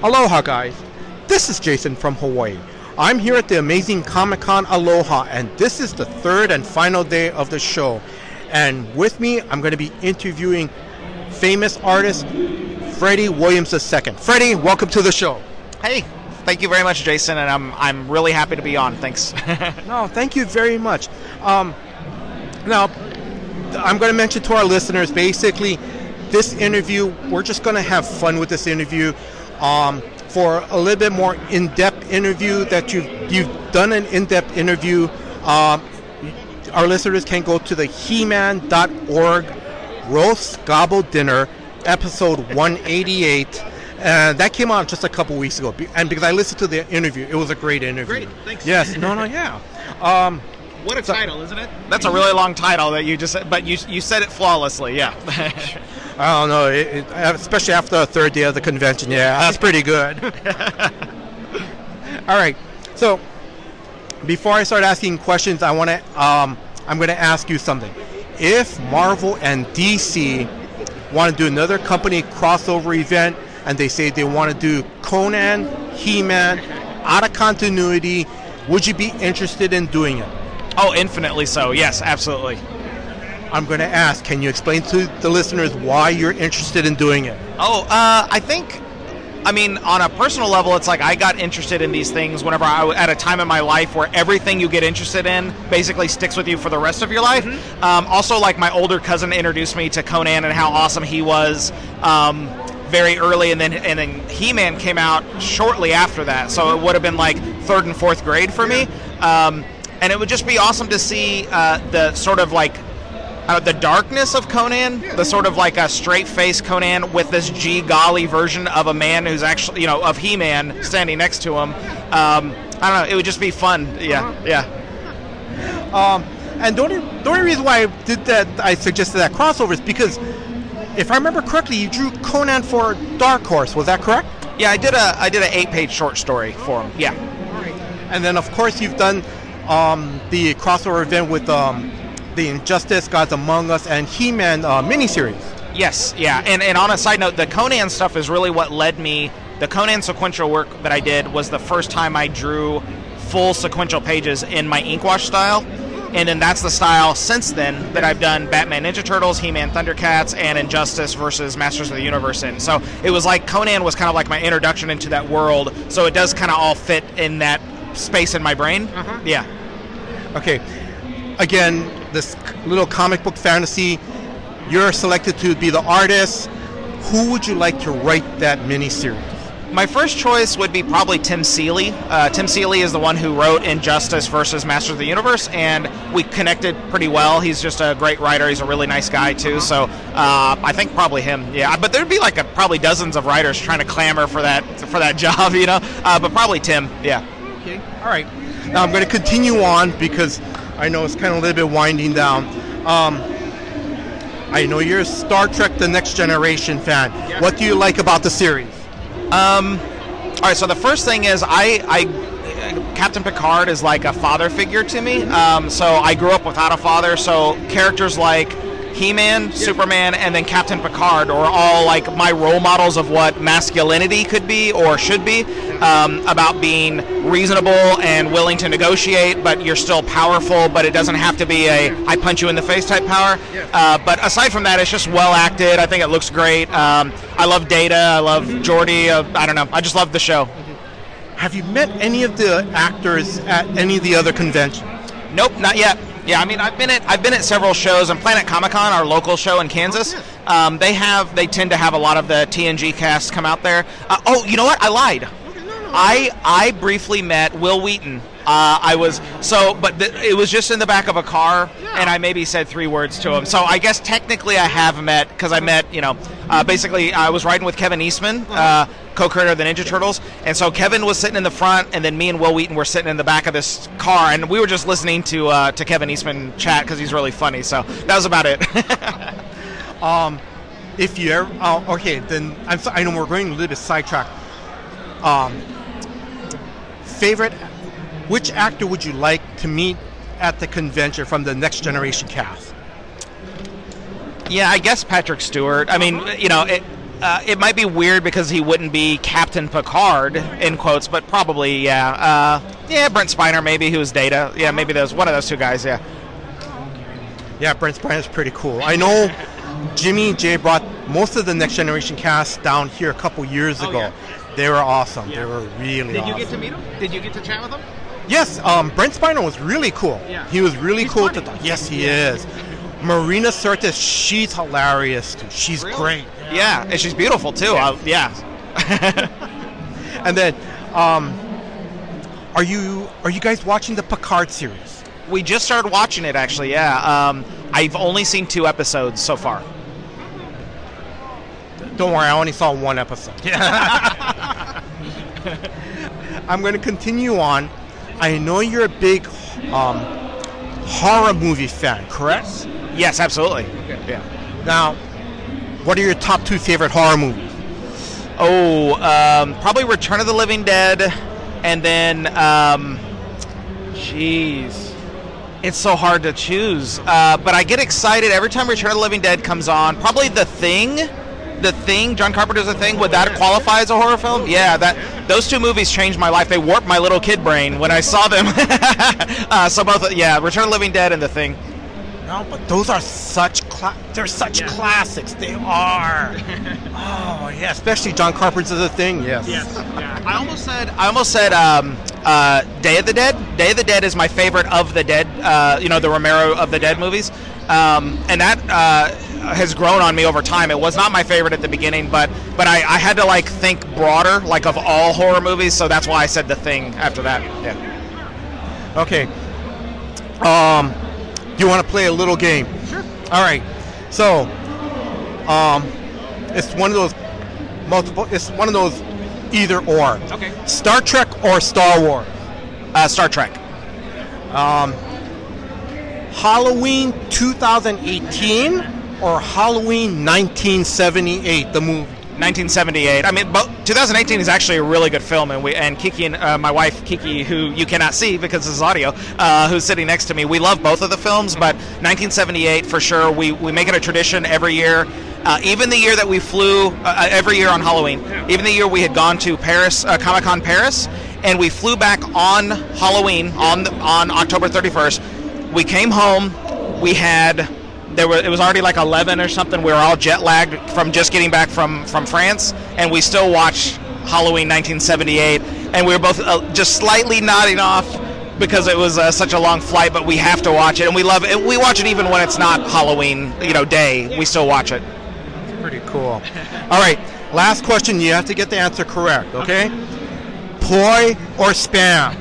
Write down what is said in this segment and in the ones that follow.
Aloha guys, this is Jason from Hawaii. I'm here at the amazing Comic-Con Aloha, and this is the third and final day of the show. And with me, I'm going to be interviewing famous artist Freddie Williams II. Freddie, welcome to the show. Hey, thank you very much, Jason, and I'm really happy to be on. Thanks. No, thank you very much. Now, I'm going to mention to our listeners, basically, this interview, we're just going to have fun with this interview. For a little bit more in-depth interview that you've done an in-depth interview, our listeners can go to the He-Man.org Roast Gobble Dinner, episode 188. That came out just a couple weeks ago. And because I listened to the interview, it was a great interview. Great, thanks. Yes, yeah. What a title, isn't it? That's a really long title that you just said, but you said it flawlessly, yeah. I don't know, especially after the third day of the convention. Yeah, that's pretty good. All right, so before I start asking questions, I'm going to ask you something. If Marvel and DC want to do another company crossover event, and they say they want to do Conan, He-Man, out of continuity, would you be interested in doing it? Oh, infinitely so. Yes, absolutely. I'm going to ask, can you explain to the listeners why you're interested in doing it? I think, on a personal level, it's like I got interested in these things whenever at a time in my life where everything you get interested in basically sticks with you for the rest of your life. Mm-hmm. Also, like my older cousin introduced me to Conan and how awesome he was very early, and then He-Man came out shortly after that, so it would have been like 3rd and 4th grade for me. And it would just be awesome to see the sort of like the darkness of Conan, the sort of like a straight-faced Conan with this golly version of a man who's actually, of He-Man standing next to him. I don't know, it would just be fun. Yeah. And the only reason why I did that, I suggested that crossover, is because if I remember correctly, you drew Conan for Dark Horse. Was that correct? Yeah, I did an 8-page short story for him. Yeah. And then, of course, you've done the crossover event with the Injustice, Gods Among Us, and He-Man miniseries. Yes, yeah. And on a side note, the Conan stuff is really what led me. The Conan sequential work that I did was the first time I drew full sequential pages in my inkwash style. And then that's the style since then that I've done Batman Ninja Turtles, He-Man Thundercats, and Injustice versus Masters of the Universe in. So it was like Conan was kind of like my introduction into that world. So it does kind of all fit in that space in my brain. Yeah. Okay. Again, this little comic book fantasy, you're selected to be the artist. Who would you like to write that miniseries? My first choice would be probably Tim Seeley. Tim Seeley is the one who wrote Injustice versus Masters of the Universe, and we connected pretty well. He's just a great writer. He's a really nice guy, too. So I think probably him. Yeah, but there'd be like probably dozens of writers trying to clamor for that job, but probably Tim, yeah. Okay, all right. Now I'm going to continue on because I know it's kind of a little bit winding down. I know you're a Star Trek The Next Generation fan. Yeah. What do you like about the series? All right, so the first thing is Captain Picard is like a father figure to me. So I grew up without a father, so characters like He-Man, Superman, and then Captain Picard are all like my role models of what masculinity could be or should be, about being reasonable and willing to negotiate, but you're still powerful, but it doesn't have to be a I punch you in the face type power. But aside from that, it's just well acted. I think it looks great. I love Data. I love Geordi. I don't know. I just love the show. Have you met any of the actors at any of the other conventions? Nope, not yet. Yeah, I've been at several shows, and Planet Comic-Con, our local show in Kansas, they tend to have a lot of the TNG cast come out there. You know what? I lied. I briefly met Will Wheaton. It was just in the back of a car, and I maybe said 3 words to him. So I guess technically I have met, because I met, basically I was riding with Kevin Eastman, co-creator of the Ninja Turtles, and so Kevin was sitting in the front, and then me and Will Wheaton were sitting in the back of this car, and we were just listening to Kevin Eastman chat because he's really funny. So that was about it. If you ever, okay, then I know we're going a little bit sidetracked. Which actor would you like to meet at the convention from the Next Generation cast? Yeah, I guess Patrick Stewart. It might be weird because he wouldn't be Captain Picard in quotes, but probably yeah. Brent Spiner maybe, who was Data. Yeah, maybe one of those two guys. Yeah. Yeah, Brent Spiner's pretty cool. I know Jimmy and Jay brought most of the Next Generation cast down here a couple years ago. Yeah. They were awesome. Yeah. They were really awesome. Did you get to meet him? Did you get to chat with him? Yes, Brent Spiner was really cool. Yeah. He was really cool. Yes, he Yeah. is. Marina Sirtis, she's hilarious too. She's Really? great. Yeah, and she's beautiful too. Yeah. And then, are you guys watching the Picard series? We just started watching it, actually, yeah. I've only seen 2 episodes so far. Don't worry, I only saw 1 episode. I'm going to continue on. I know you're a big horror movie fan, correct? Yes, absolutely. Okay. Yeah. Now, what are your top 2 favorite horror movies? Probably Return of the Living Dead, and then, it's so hard to choose. But I get excited every time Return of the Living Dead comes on. Probably The Thing. The Thing, John Carpenter's The Thing. Would that qualify as a horror film? Yeah, those 2 movies changed my life. They warped my little kid brain when I saw them. So both, Return of the Living Dead and The Thing. No, but those are they're such classics. They are. Oh yeah, especially John Carpenter's The Thing. Yes. Yes. Yeah. I almost said Day of the Dead. Day of the Dead is my favorite of the Dead. The Romero of the Dead movies, and that has grown on me over time. It was not my favorite at the beginning, but I had to think broader, of all horror movies. So that's why I said The Thing after that. Yeah. Okay. Do you want to play a little game? Sure. All right. So, it's one of those It's one of those either or. Okay. Star Trek or Star Wars? Star Trek. Halloween 2018 or Halloween 1978, the movie? 1978. I mean, 2018 is actually a really good film, and Kiki and my wife Kiki, who you cannot see because this is audio, who's sitting next to me, we love both of the films, but 1978 for sure. We make it a tradition every year. Even the year that we flew, every year on Halloween, even the year we had gone to Paris, Comic-Con Paris, and we flew back on Halloween on October 31st. We came home. We had. It was already like 11 or something. We were all jet lagged from just getting back from France, and we still watched Halloween 1978, and we were both just slightly nodding off because it was such a long flight, but we have to watch it, and we love it. We watch it even when it's not Halloween, day. We still watch it. That's pretty cool. All right, last question. You have to get the answer correct, okay? Poi or Spam?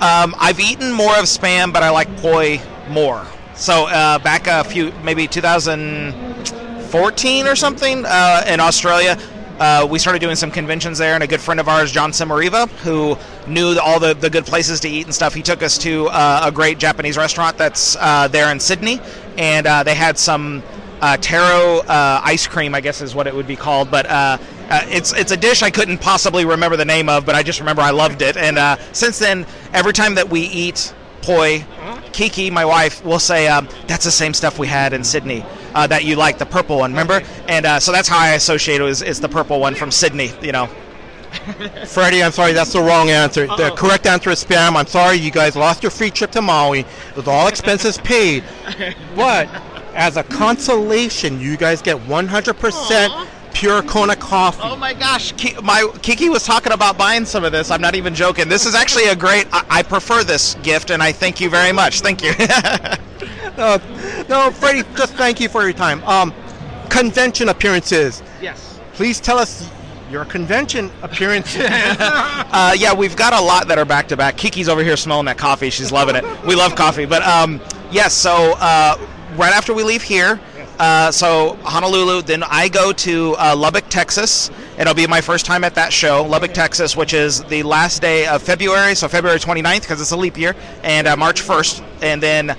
I've eaten more of Spam, but I like Poi more. So back maybe 2014 or something in Australia, we started doing some conventions there, and a good friend of ours, John Simariva, who knew all the good places to eat and stuff, he took us to a great Japanese restaurant that's there in Sydney, and they had some taro ice cream, I guess is what it would be called, but it's a dish I couldn't possibly remember the name of, but I just remember I loved it, and since then, every time that we eat Poi, Kiki, my wife, will say, that's the same stuff we had in Sydney that you like, the purple one, remember? And so that's how I associate it, is the purple one from Sydney, Freddie, I'm sorry, that's the wrong answer. The correct answer is Spam. I'm sorry, you guys lost your free trip to Maui with all expenses paid. But as a consolation, you guys get 100% pure Kona coffee. Oh my gosh, Kiki was talking about buying some of this. I'm not even joking. This is actually a great, I prefer this gift, and I thank you very much. Thank you. No, Freddie, just thank you for your time. Convention appearances. Yes. Please tell us your convention appearances. Yeah, we've got a lot that are back-to-back. Kiki's over here smelling that coffee. She's loving it. We love coffee. But, yes, so right after we leave here, so Honolulu, then I go to Lubbock, Texas. It'll be my first time at that show, Lubbock, Texas, which is the last day of February, so February 29th because it's a leap year, and March 1st. And then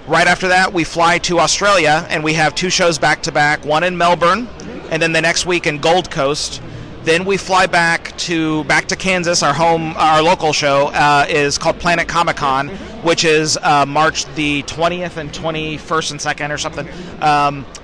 right after that, we fly to Australia, and we have 2 shows back-to-back, one in Melbourne, and then the next week in Gold Coast. Then we fly back to Kansas. Our local show is called Planet Comic Con, which is March the 20th and 21st and 2nd or something.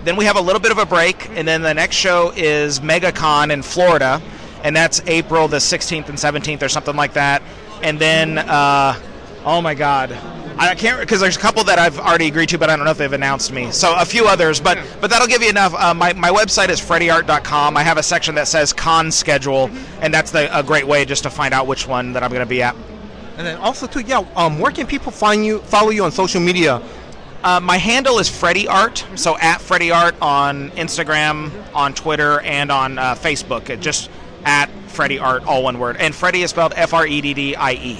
Then we have a little bit of a break, and then the next show is MegaCon in Florida, and that's April the 16th and 17th or something like that. And then, oh my God, I can't, because there's a couple that I've already agreed to, but I don't know if they've announced me. So a few others, but that'll give you enough. My website is freddieart.com. I have a section that says con schedule, and that's a great way just to find out which one that I'm going to be at. And then also too, where can people follow you on social media? My handle is Freddie Art, so at Freddie Art on Instagram, on Twitter, and on Facebook. Just at Freddie Art, all one word. And Freddie is spelled Freddie. Okay.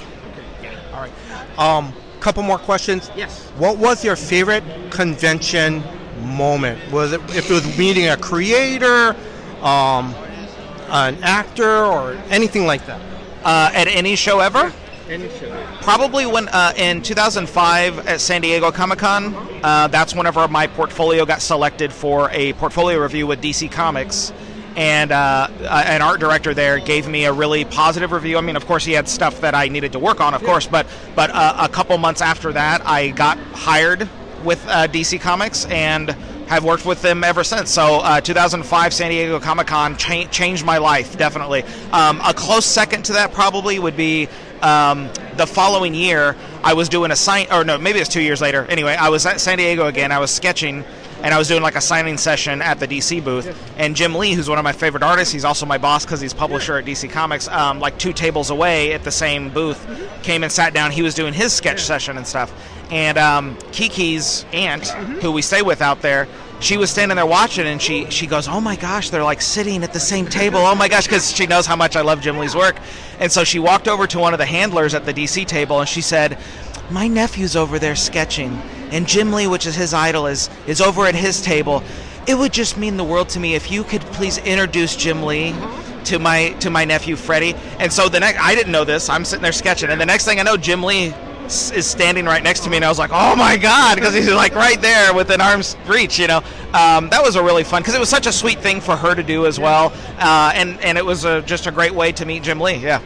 Yeah. All right. Couple more questions. Yes. What was your favorite convention moment? Was it if it was meeting a creator, an actor, or anything like that? At any show ever? Any show. Probably when in 2005 at San Diego Comic-Con. That's whenever my portfolio got selected for a portfolio review with DC Comics. And an art director there gave me a really positive review. I mean, of course, he had stuff that I needed to work on, of course, but a couple months after that, I got hired with DC Comics and have worked with them ever since. So 2005 San Diego Comic-Con changed my life, definitely. A close second to that probably would be the following year. I was doing maybe it's 2 years later. Anyway, I was at San Diego again. I was sketching, and I was doing like a signing session at the DC booth. And Jim Lee, who's one of my favorite artists, he's also my boss because he's publisher at DC Comics, like 2 tables away at the same booth, came and sat down. He was doing his sketch session and stuff. And Kiki's aunt, who we stay with out there, she was standing there watching, and she goes, "Oh my gosh, they're like sitting at the same table. Oh my gosh," because she knows how much I love Jim Lee's work. And so she walked over to one of the handlers at the DC table, and she said, "My nephew's over there sketching, and Jim Lee, which is his idol, is over at his table. It would just mean the world to me if you could please introduce Jim Lee to my nephew Freddie." And so I didn't know this. I'm sitting there sketching, and the next thing I know, Jim Lee is standing right next to me, and I was like, "Oh my God," because he's like right there within arm's reach, That was a really fun, because it was such a sweet thing for her to do as well, and it was just a great way to meet Jim Lee. Yeah.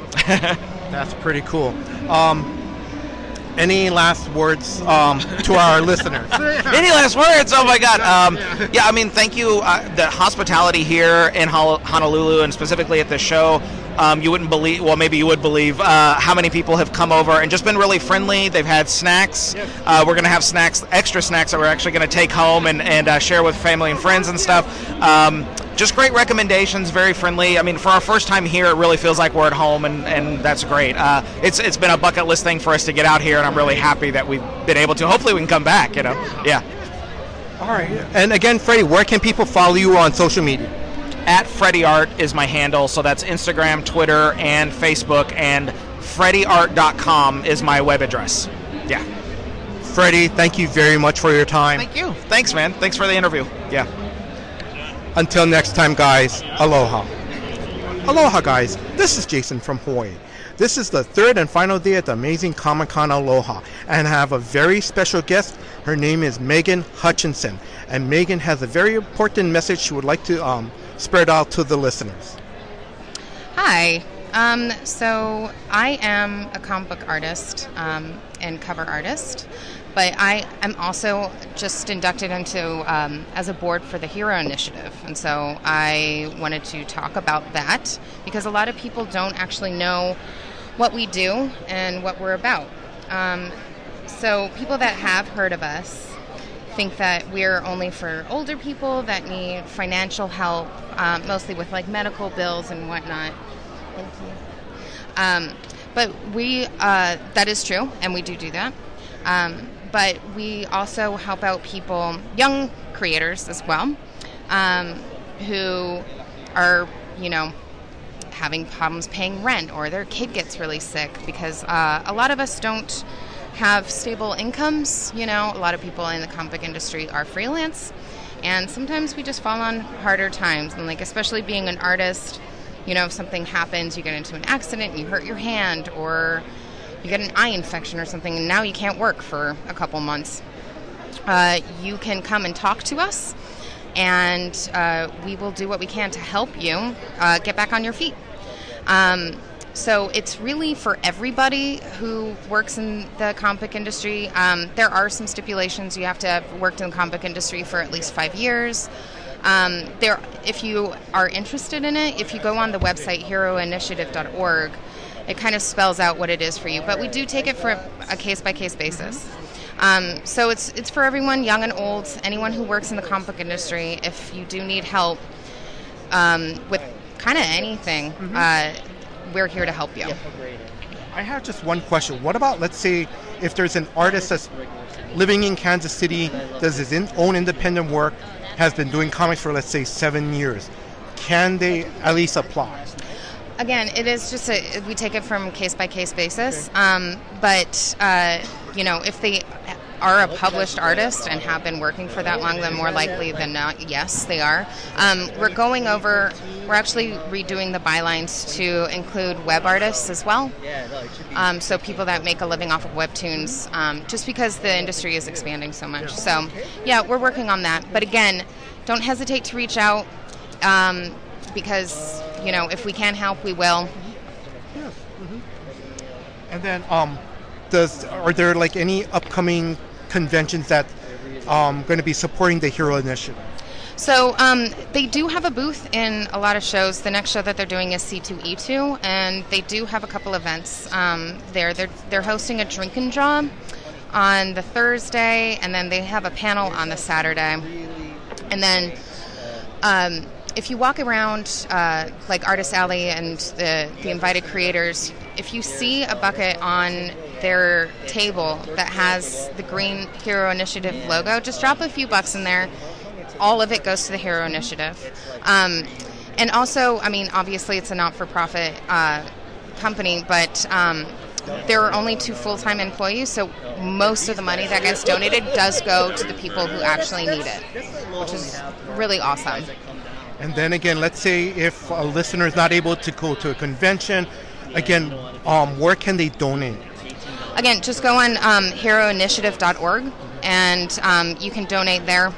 That's pretty cool. Any last words to our listeners? Any last words? Oh my God. I mean, thank you. The hospitality here in Honolulu, and specifically at the show, you wouldn't believe, well, maybe you would believe, how many people have come over and just been really friendly. They've had snacks. We're going to have extra snacks that we're actually going to take home and share with family and friends and stuff. Just great recommendations, very friendly. I mean, for our first time here, it really feels like we're at home, and that's great. It's been a bucket list thing for us to get out here, and I'm really happy that we've been able to. Hopefully we can come back, Yeah. All right. And again, Freddie, where can people follow you on social media? At Freddie Art is my handle, so that's Instagram, Twitter, and Facebook, and freddieart.com is my web address. Yeah. Freddie, thank you very much for your time. Thank you. Thanks, man. Thanks for the interview. Yeah. Until next time, guys, aloha. Aloha, guys. This is Jason from Hawaii. This is the third and final day at the amazing Comic-Con Aloha, and I have a very special guest. Her name is Megan Hutchison, and Megan has a very important message she would like to spread out to the listeners. Hi. So I am a comic book artist and cover artist, but I am also just inducted into as a board for the Hero Initiative, and so I wanted to talk about that because a lot of people don't actually know what we do and what we're about. So people that have heard of us think that we're only for older people that need financial help, mostly with like medical bills and whatnot. Thank you. But we, that is true, and we do that. But we also help out people, young creators as well, who are, having problems paying rent, or their kid gets really sick, because a lot of us don't have stable incomes. A lot of people in the comic book industry are freelance, and sometimes we just fall on harder times. And especially being an artist, if something happens, you get into an accident and you hurt your hand, or you get an eye infection or something, and now you can't work for a couple months. You can come and talk to us and we will do what we can to help you get back on your feet. So it's really for everybody who works in the comic book industry. There are some stipulations. You have to have worked in the comic book industry for at least 5 years. If you are interested in it, if you go on the website heroinitiative.org, it kind of spells out what it is for you. But we do take it for a case-by-case basis. So it's for everyone, young and old, anyone who works in the comic book industry. If you do need help with kind of anything, we're here to help you. I have just one question. What about, let's say, if there's an artist that's living in Kansas City, does his own independent work, has been doing comics for, let's say, 7 years. Can they at least apply? Again, it is just we take it from case-by-case basis. But if they are a published artist and have been working for that long, then more likely than not, yes, they are. We're actually redoing the bylines to include web artists as well. So people that make a living off of webtoons, just because the industry is expanding so much. So, yeah, we're working on that. But again, don't hesitate to reach out because, if we can help, we will. Yes. And then, are there like any upcoming conventions that going to be supporting the Hero Initiative? So they do have a booth in a lot of shows. The next show that they're doing is C2E2, and they do have a couple events there. They're hosting a drink and draw on the Thursday, and then they have a panel on the Saturday. And then if you walk around like Artist Alley and the invited creators, if you see a bucket on their table that has the Green Hero Initiative logo, just drop a few bucks in there. All of it goes to the Hero Initiative. And also, obviously it's a not-for-profit company, but there are only 2 full-time employees, so most of the money that gets donated does go to the people who actually need it, which is really awesome. And then again, let's say if a listener is not able to go to a convention, again, where can they donate? Again, just go on heroinitiative.org, and you can donate there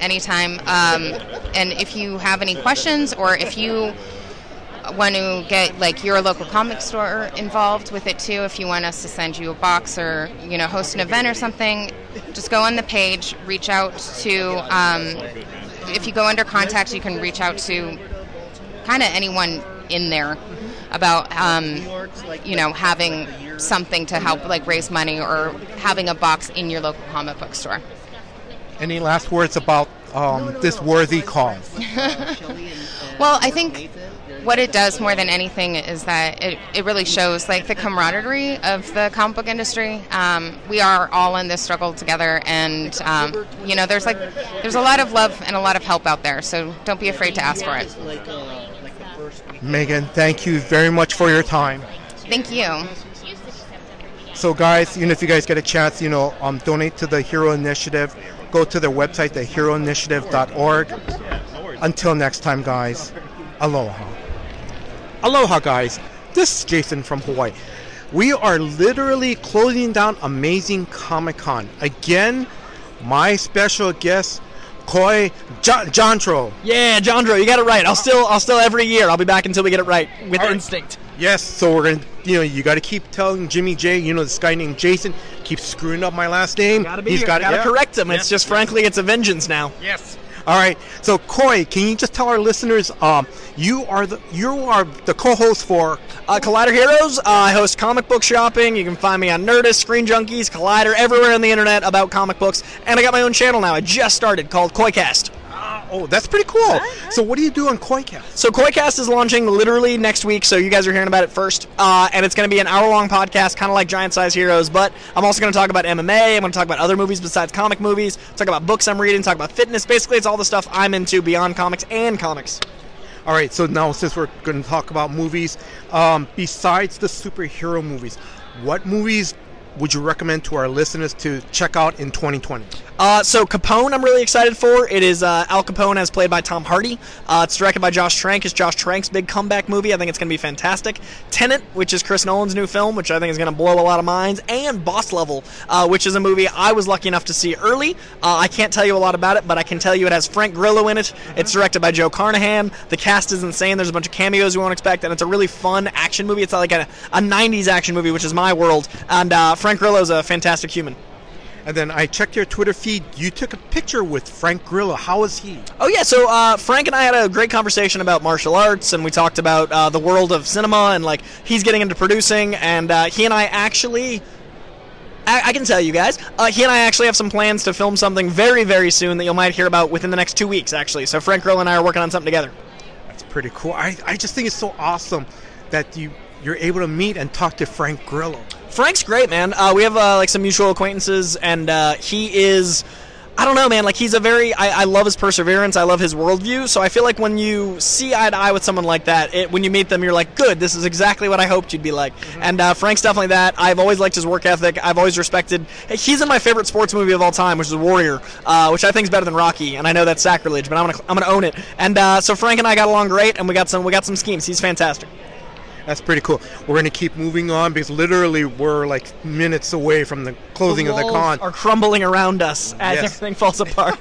anytime. And if you have any questions, or if you want to get like your local comic store involved with it too, if you want us to send you a box or host an event or something, just go on the page, reach out to if you go under contacts, you can reach out to kind of anyone in there about having something to help like raise money or having a box in your local comic book store. Any last words about this worthy cause? Well, I think what it does more than anything is that it really shows like the camaraderie of the comic book industry. We are all in this struggle together, and there's a lot of love and a lot of help out there, so don't be afraid to ask for it. Megan, thank you very much for your time. Thank you. So guys, if you guys get a chance, donate to the Hero Initiative. Go to their website, theheroinitiative.org. Until next time, guys, aloha. Aloha, guys. This is Jason from Hawaii. We are literally closing down Amazing Comic-Con. Again, my special guest, Koi Jandro. Yeah, Jandro, you got it right. I'll still every year. I'll be back until we get it right with instinct. Yes, so we're going to, you got to keep telling Jimmy J, this guy named Jason keeps screwing up my last name. He's got to correct him. It's just, frankly, it's a vengeance now. Yes. All right. So, Koi, can you just tell our listeners, you are the co-host for Collider Heroes. I host comic book shopping. You can find me on Nerdist, Screen Junkies, Collider, everywhere on the internet about comic books. And I got my own channel now. I just started called KoiCast. Oh, that's pretty cool. Right. So what do you do on KoiCast? So KoiCast is launching literally next week, so you guys are hearing about it first. And it's going to be an hour-long podcast, kind of like Giant Size Heroes, but I'm also going to talk about MMA. I'm going to talk about other movies besides comic movies, talk about books I'm reading, talk about fitness. Basically, it's all the stuff I'm into beyond comics and comics. All right, so now since we're going to talk about movies, besides the superhero movies, what movies would you recommend to our listeners to check out in 2020? So Capone, I'm really excited for. It is Al Capone as played by Tom Hardy. It's directed by Josh Trank. It's Josh Trank's big comeback movie. I think it's going to be fantastic. Tenet, which is Chris Nolan's new film, which I think is going to blow a lot of minds. And Boss Level, which is a movie I was lucky enough to see early. I can't tell you a lot about it, but I can tell you it has Frank Grillo in it. It's directed by Joe Carnahan. The cast is insane. There's a bunch of cameos you won't expect, and it's a really fun action movie. It's like a 90s action movie, which is my world. And Frank Grillo's a fantastic human. And then I checked your Twitter feed. You took a picture with Frank Grillo. How is he? Oh, yeah. So Frank and I had a great conversation about martial arts, and we talked about the world of cinema, and, like, he's getting into producing, and he and I actually... I can tell you guys, he and I actually have some plans to film something very, very soon that you might hear about within the next 2 weeks, actually. So Frank Grillo and I are working on something together. That's pretty cool. I just think it's so awesome that you're able to meet and talk to Frank Grillo. Frank's great, man. We have like some mutual acquaintances, and he is, I don't know, man, like he's a very, I love his perseverance, I love his worldview, so I feel like when you see eye to eye with someone like that, when you meet them, you're like, good, this is exactly what I hoped you'd be like. Mm-hmm. And Frank's definitely that. I've always liked his work ethic. I've always respected, he's in my favorite sports movie of all time, which is Warrior, which I think is better than Rocky, and I know that's sacrilege, but I'm gonna own it. And so Frank and I got along great, and we got some schemes. He's fantastic. That's pretty cool. We're going to keep moving on because literally we're like minutes away from the closing of the con. Are crumbling around us as everything falls apart.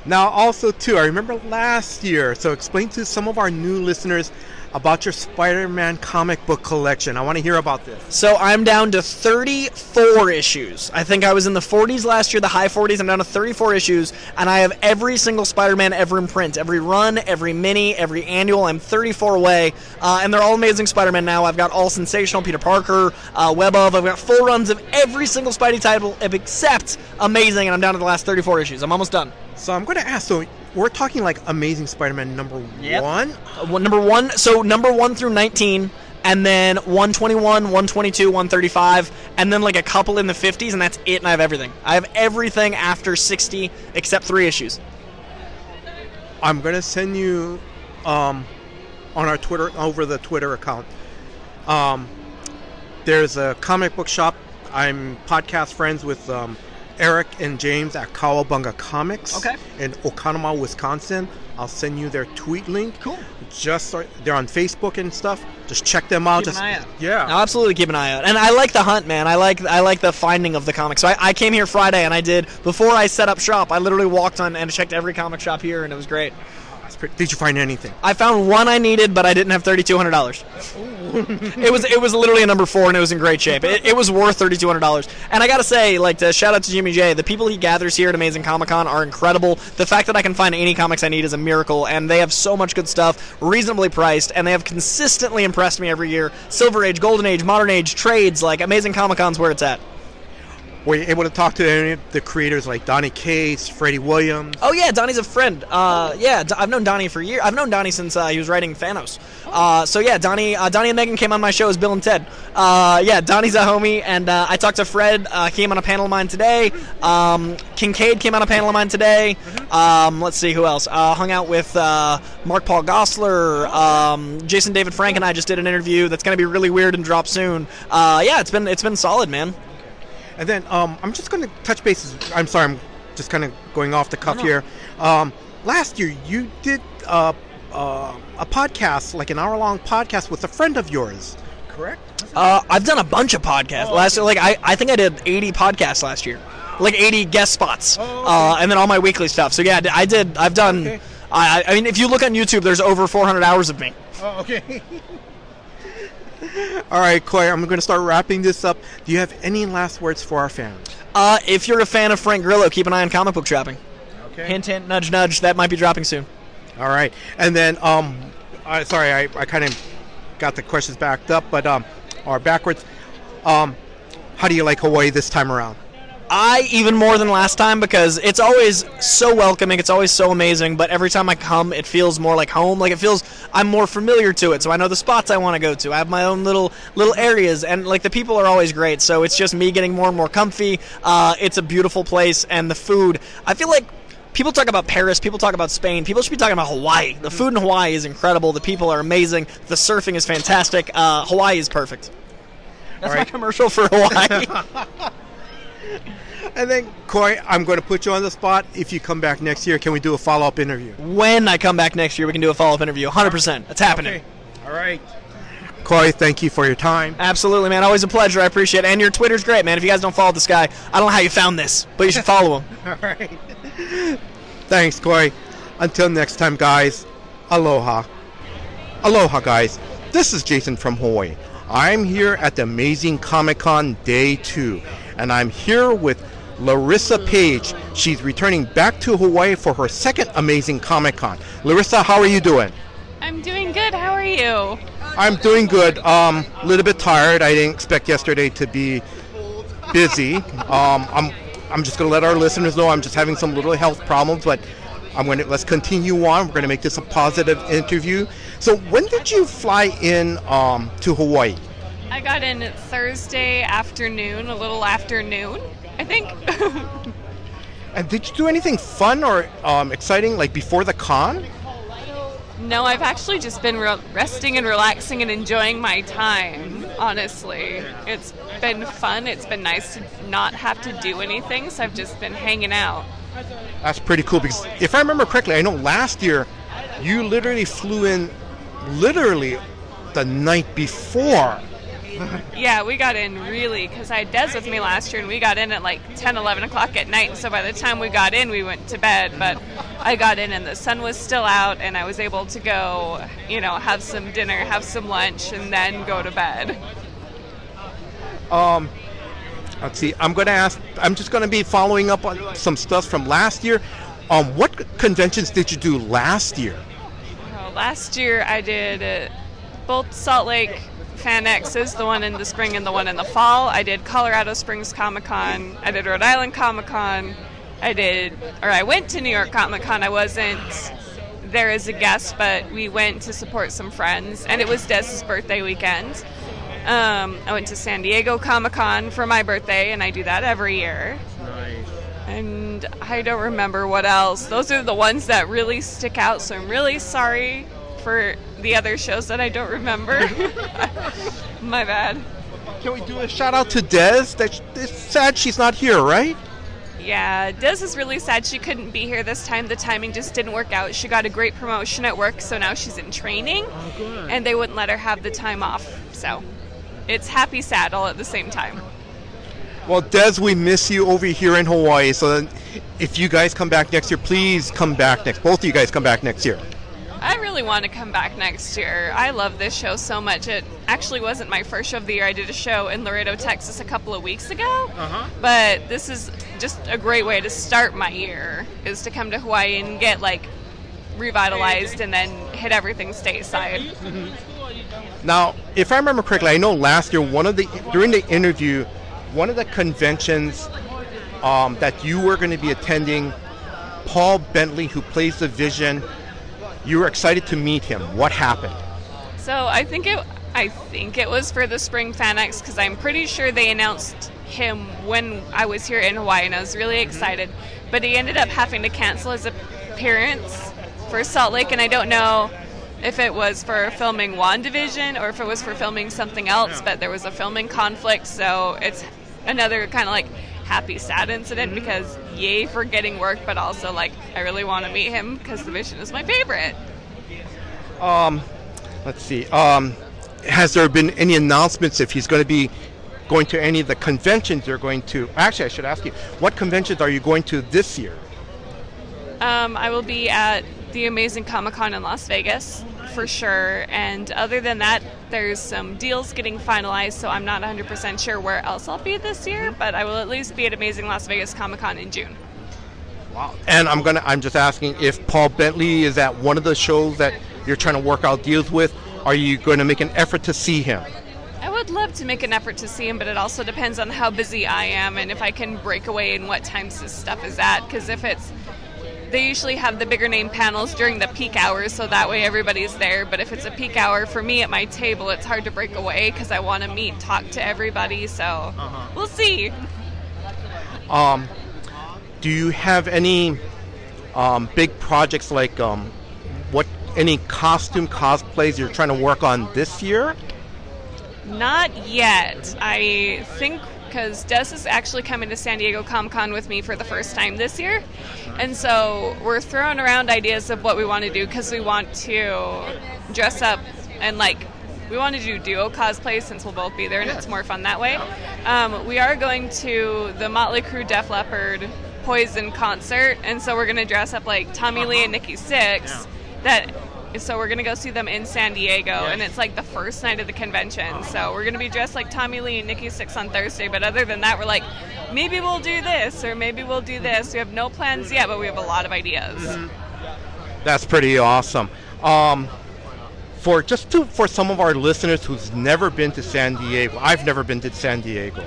Now, also, too, I remember last year, so explain to some of our new listeners about your Spider-Man comic book collection. I want to hear about this. So I'm down to 34 issues. I think I was in the 40s last year, the high 40s. I'm down to 34 issues, and I have every single Spider-Man ever in print. Every run, every mini, every annual. I'm 34 away, and they're all amazing Spider-Man now. I've got all sensational Peter Parker, Web of. I've got full runs of every single Spidey title except Amazing, and I'm down to the last 34 issues. I'm almost done. So I'm going to ask, so we're talking like Amazing Spider-Man number one? Number one, so number 1 through 19, and then 121, 122, 135, and then like a couple in the 50s, and that's it, and I have everything. I have everything after 60 except 3 issues. I'm going to send you on our Twitter, over the Twitter account. There's a comic book shop. I'm podcast friends with Eric and James at Cowabunga Comics in Oconomowoc, Wisconsin. I'll send you their tweet link. Cool. They're on Facebook and stuff. Just check them out. Keep an eye out. Yeah. No, absolutely keep an eye out. And I like the hunt, man. I like the finding of the comics. So I came here Friday, and I did, before I set up shop, I literally walked on and checked every comic shop here, and it was great. Did you find anything? I found one I needed, but I didn't have $3,200. It was literally a number 4, and it was in great shape. It was worth $3,200. And I gotta say, like, to shout out to Jimmy J, the people he gathers here at Amazing Comic Con are incredible. The fact that I can find any comics I need is a miracle, and they have so much good stuff, reasonably priced, and they have consistently impressed me every year. Silver Age, Golden Age, Modern Age, trades, like Amazing Comic Con's where it's at. Were you able to talk to any of the creators like Donnie Cates, Freddie Williams? Oh, yeah, Donnie's a friend. I've known Donnie for years. I've known Donnie since he was writing Thanos. So, yeah, Donnie and Megan came on my show as Bill and Ted. Donnie's a homie, and I talked to Fred. He came on a panel of mine today. Kincaid came on a panel of mine today. Let's see, who else? Hung out with Mark Paul Gosselaar. Jason David Frank and I just did an interview that's going to be really weird and drop soon. It's been solid, man. And then I'm just going to touch bases. I'm sorry, I'm just kind of going off the cuff here. Last year, you did a podcast, like an hour-long podcast with a friend of yours, correct? I've done a bunch of podcasts. Last year, like I think I did 80 podcasts last year, like 80 guest spots, and then all my weekly stuff. So yeah, I've done. Okay. I mean, if you look on YouTube, there's over 400 hours of me. Oh, okay. All right, Coy, I'm going to start wrapping this up. Do you have any last words for our fans? If you're a fan of Frank Grillo, keep an eye on comic book shopping. Okay. Hint, hint, nudge, nudge. That might be dropping soon. All right. And then, sorry, I kind of got the questions backed up, or backwards. How do you like Hawaii this time around? Even more than last time, because it's always so welcoming, it's always so amazing, but every time I come, it feels more like home. Like, it feels, I'm more familiar to it, so I know the spots I want to go to. I have my own little areas, and, like, the people are always great, so it's just me getting more and more comfy. It's a beautiful place, and the food, I feel like people talk about Paris, people talk about Spain, people should be talking about Hawaii. The food in Hawaii is incredible, the people are amazing, the surfing is fantastic, Hawaii is perfect. That's my commercial for Hawaii. And then, Corey, I'm going to put you on the spot. If you come back next year, can we do a follow-up interview? When I come back next year, we can do a follow-up interview. 100%. It's happening. Okay. All right. Corey, thank you for your time. Absolutely, man. Always a pleasure. I appreciate it. And your Twitter's great, man. If you guys don't follow this guy, I don't know how you found this, but you should follow him. All right. Thanks, Corey. Until next time, guys. Aloha. Aloha, guys. This is Jason from Hawaii. I'm here at the Amazing Comic-Con Day 2, and I'm here with Larissa Page. She's returning back to Hawaii for her second Amazing Comic-Con. Larissa, how are you doing? I'm doing good. How are you? I'm doing good. A little bit tired. I didn't expect yesterday to be busy. I'm just going to let our listeners know I'm just having some little health problems, but let's continue on. We're going to make this a positive interview. So when did you fly in to Hawaii? I got in Thursday afternoon, a little after noon, I think. And did you do anything fun or exciting like before the con? No, I've actually just been resting and relaxing and enjoying my time, honestly. It's been fun. It's been nice to not have to do anything, so I've just been hanging out. That's pretty cool because if I remember correctly, I know last year you literally flew in the night before. Yeah, we got in really, because I had Des with me last year, and we got in at like 10, 11 o'clock at night, and so by the time we got in, we went to bed, but I got in and the sun was still out, and I was able to go, have some dinner, have some lunch, and then go to bed. Let's see, I'm just going to be following up on some stuff from last year. What conventions did you do last year? Last year I did both Salt Lake Fan X's, the one in the spring and the one in the fall. I did Colorado Springs Comic-Con. I did Rhode Island Comic-Con. I went to New York Comic-Con. I wasn't there as a guest, but we went to support some friends, and it was Des's birthday weekend. I went to San Diego Comic-Con for my birthday, and I do that every year. Nice. And I don't remember what else. Those are the ones that really stick out, so I'm really sorry for the other shows that I don't remember. My bad. Can we do a shout out to Des? It's sad she's not here, right? Yeah, Des is really sad she couldn't be here this time. The timing just didn't work out. She got a great promotion at work, so now she's in training. Oh, good. And they wouldn't let her have the time off. So it's happy, sad all at the same time. Well, Des, we miss you over here in Hawaii. So then if you guys come back next year, please come back both of you guys come back next year. I really want to come back next year. I love this show so much. It actually wasn't my first show of the year. I did a show in Laredo, Texas a couple of weeks ago. But this is just a great way to start my year, is to come to Hawaii and get revitalized and then hit everything stateside. Now, if I remember correctly, I know last year during the interview, one of the conventions that you were going to be attending, Paul Bentley, who plays the Vision, you were excited to meet him. What happened? So I think it was for the Spring Fan X, because I'm pretty sure they announced him when I was here in Hawaii, and I was really excited. But he ended up having to cancel his appearance for Salt Lake, and I don't know if it was for filming WandaVision or if it was for filming something else, but there was a filming conflict, so it's another kind of happy, sad incident, because yay for getting work, but also I really want to meet him because the Vision is my favorite. Let's see. Has there been any announcements if he's going to be going to any of the conventions you're going to? Actually, I should ask you, what conventions are you going to this year? I will be at the Amazing Comic-Con in Las Vegas for sure, and other than that, there's some deals getting finalized, so I'm not 100% sure where else I'll be this year, but I will at least be at Amazing Las Vegas Comic-Con in June. Wow. And I'm just asking if Paul Bentley is at one of the shows that you're trying to work out deals with. Are you going to make an effort to see him? I would love to make an effort to see him, but it also depends on how busy I am and if I can break away and what times his stuff is at, because they usually have the bigger name panels during the peak hours, so that way everybody's there. But if it's a peak hour for me at my table, it's hard to break away because I want to meet and talk to everybody. So We'll see. Do you have any big projects any costume cosplays you're trying to work on this year? Not yet. I think because Des is actually coming to San Diego Comic-Con with me for the first time this year. And so we're throwing around ideas of what we want to do because we want to dress up and we want to do duo cosplay since we'll both be there and it's more fun that way. We are going to the Motley Crue Def Leppard Poison concert, and so we're going to dress up like Tommy Lee and Nikki Sixx. So we're going to go see them in San Diego, and it's like the first night of the convention. So we're going to be dressed like Tommy Lee and Nikki Sixx on Thursday, but other than that, we're like, maybe we'll do this, or maybe we'll do this. We have no plans yet, but we have a lot of ideas. That's pretty awesome. For some of our listeners who's never been to San Diego, I've never been to San Diego.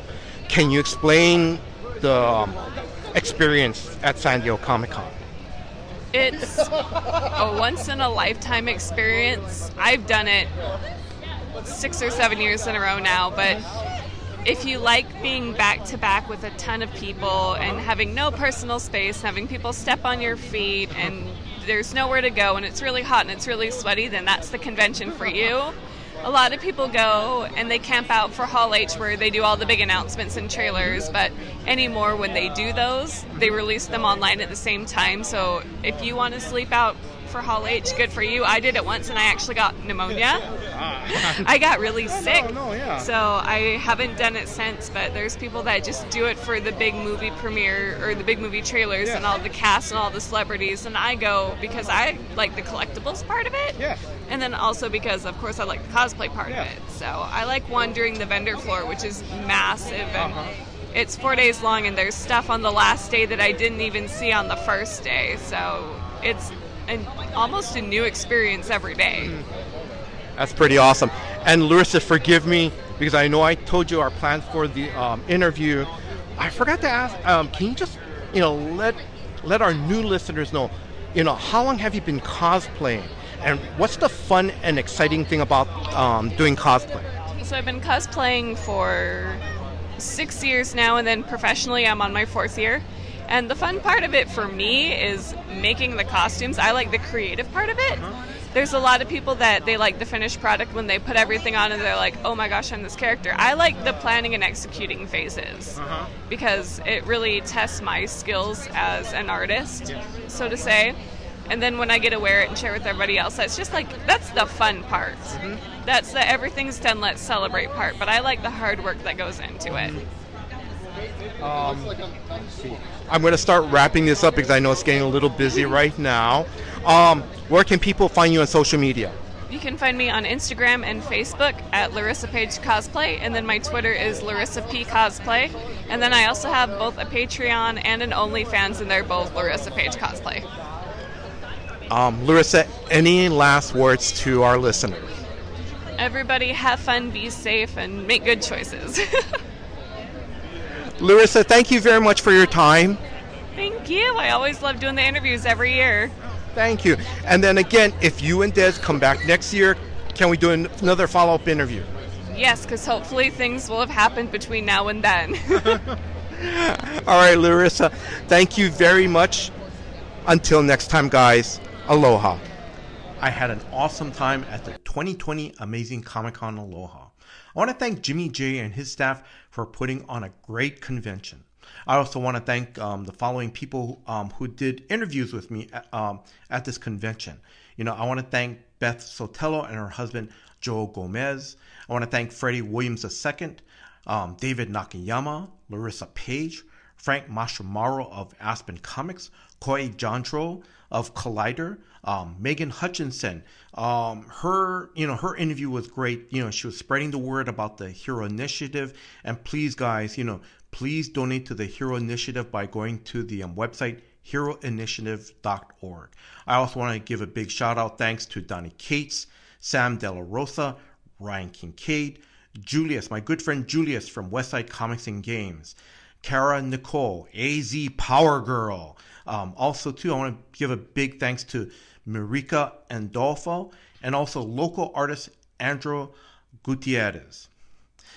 Can you explain the experience at San Diego Comic-Con? It's a once-in-a-lifetime experience. I've done it 6 or 7 years in a row now, but if you like being back-to-back with a ton of people and having no personal space, having people step on your feet, and there's nowhere to go, and it's really hot and it's really sweaty, then that's the convention for you. A lot of people go and they camp out for Hall H where they do all the big announcements and trailers, but anymore when they do those, they release them online at the same time. So if you want to sleep out for Hall H, good for you. I did it once and I actually got pneumonia. I got really sick. So I haven't done it since, but there's people that just do it for the big movie premiere or the big movie trailers and all the cast and all the celebrities, and I go because I like the collectibles part of it. And then also because, of course, I like the cosplay part of it. So I like wandering the vendor floor, which is massive, and it's 4 days long, and there's stuff on the last day that I didn't even see on the first day. So it's almost a new experience every day. That's pretty awesome. And Larissa, forgive me, because I know I told you our plans for the interview. I forgot to ask, can you just, let our new listeners know, how long have you been cosplaying? And what's the fun and exciting thing about doing cosplay? So I've been cosplaying for 6 years now, and then professionally I'm on my 4th year. And the fun part of it for me is making the costumes. I like the creative part of it. There's a lot of people that they like the finished product when they put everything on and they're like, oh my gosh, I'm this character. I like the planning and executing phases because it really tests my skills as an artist, so to say. And then when I get to wear it and share with everybody else, that's just that's the fun part. That's the everything's done, let's celebrate part. But I like the hard work that goes into it. I'm going to start wrapping this up because I know it's getting a little busy right now. Where can people find you on social media? You can find me on Instagram and Facebook at Larissa Page Cosplay, and then my Twitter is Larissa P Cosplay. And then I also have both a Patreon and an OnlyFans, and they're both Larissa Page Cosplay. Larissa, any last words to our listeners? Everybody have fun, be safe, and make good choices. Larissa, thank you very much for your time. Thank you. I always love doing the interviews every year. Thank you. And then again, if you and Des come back next year, can we do another follow-up interview? Yes, because hopefully things will have happened between now and then. All right, Larissa, thank you very much. Until next time, guys, aloha. I had an awesome time at the 2020 Amazing Comic-Con Aloha. I want to thank Jimmy J and his staff for putting on a great convention. I also want to thank the following people who did interviews with me at this convention. I want to thank Beth Sotelo and her husband, Joe Gomez. I want to thank Freddie Williams II, David Nakayama, Larissa Page, Frank Mashamaro of Aspen Comics, Koi Jantro of Collider, Megan Hutchison. Her interview was great. She was spreading the word about the Hero Initiative. And please, guys, please donate to the Hero Initiative by going to the website heroinitiative.org. I also want to give a big shout out thanks to Donnie Cates, Sam De La Rosa, Ryan Kincaid, Julius, my good friend Julius from Westside Comics and Games, Kara Nicole, AZ Power Girl. Also, too, I want to give a big thanks to Marika Andolfo and also local artist Andrew Gutierrez.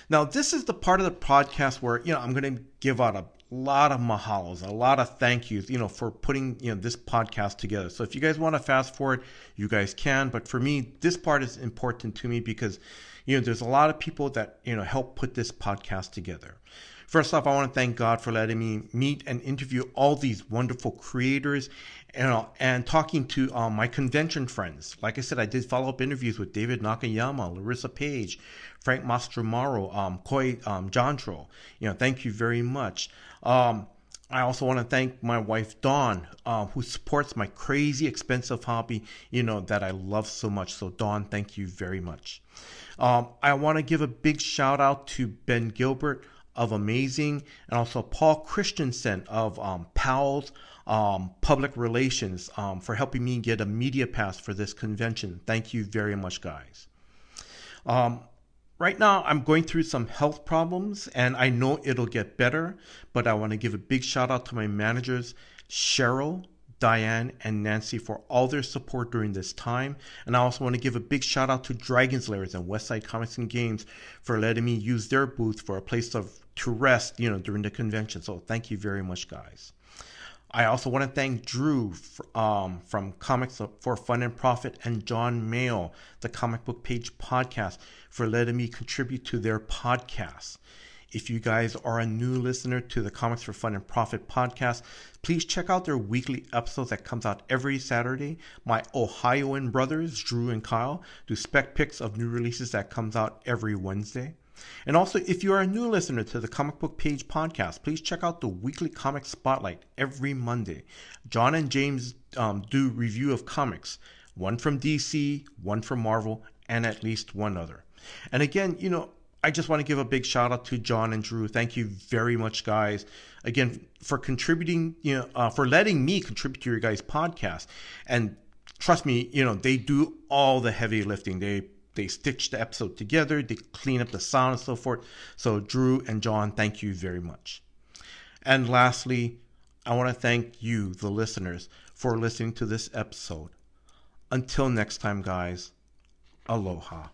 Now, this is the part of the podcast where, I'm going to give out a lot of mahalos, a lot of thank yous, for putting, this podcast together. So if you guys want to fast forward, you guys can. But for me, this part is important to me because, there's a lot of people that, help put this podcast together. First off, I want to thank God for letting me meet and interview all these wonderful creators and talking to my convention friends. Like I said, I did follow-up interviews with David Nakayama, Larissa Page, Frank Mastromaro, Koi Jantro. Thank you very much. I also want to thank my wife, Dawn, who supports my crazy expensive hobby, that I love so much. So, Dawn, thank you very much. I want to give a big shout out to Ben Gilbert of Amazing, and also Paul Christensen of PALS Public Relations for helping me get a media pass for this convention. Thank you very much, guys. Right now, I'm going through some health problems, and I know it'll get better, but I want to give a big shout out to my managers, Cheryl, Diane, and Nancy, for all their support during this time. And I also want to give a big shout out to Dragon's Lairs and Westside Comics and Games for letting me use their booth for a place to rest, during the convention. So thank you very much, guys. I also want to thank Drew from Comics for Fun and Profit and John Mayo, the Comic Book Page podcast, for letting me contribute to their podcast. If you guys are a new listener to the Comics for Fun and Profit podcast, please check out their weekly episodes that comes out every Saturday. My Ohioan brothers, Drew and Kyle, do spec picks of new releases that comes out every Wednesday. And also, if you are a new listener to the Comic Book Page podcast, please check out the weekly comic spotlight every Monday. John and James do review of comics, one from DC, one from Marvel, and at least one other. And again, I just want to give a big shout out to John and Drew. Thank you very much, guys, again, for contributing, for letting me contribute to your guys' podcast. And trust me, they do all the heavy lifting. They stitch the episode together, they clean up the sound and so forth. So Drew and John, thank you very much. And lastly, I want to thank you, the listeners, for listening to this episode. Until next time, guys, aloha.